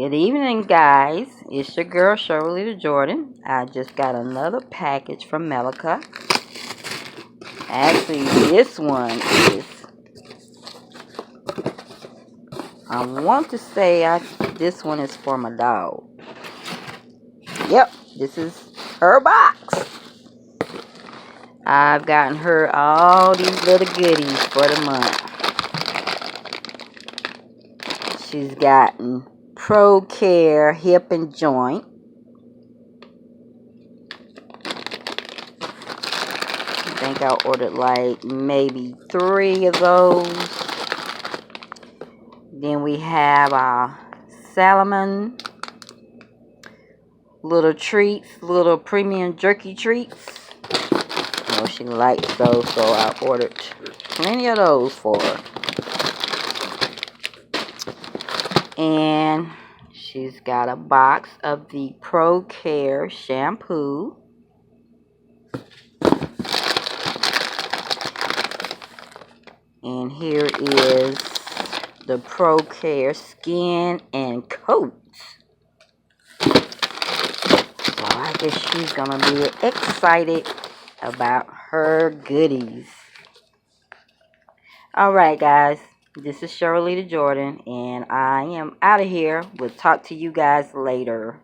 Good evening, guys. It's your girl, Shirley Jordan. I just got another package from Melica. Actually, this one is, I want to say this one is for my dog. Yep, this is her box. I've gotten her all these little goodies for the month. She's gotten ProCare hip and joint. I think I ordered like maybe 3 of those. Then we have our Salomon little treats, little premium jerky treats. I know she likes those, so I ordered plenty of those for her. And she's got a box of the ProCare shampoo. And here is the ProCare skin and coats. So I guess she's gonna be excited about her goodies. Alright, guys, this is Shirley Jordan, and I am out of here. We'll talk to you guys later.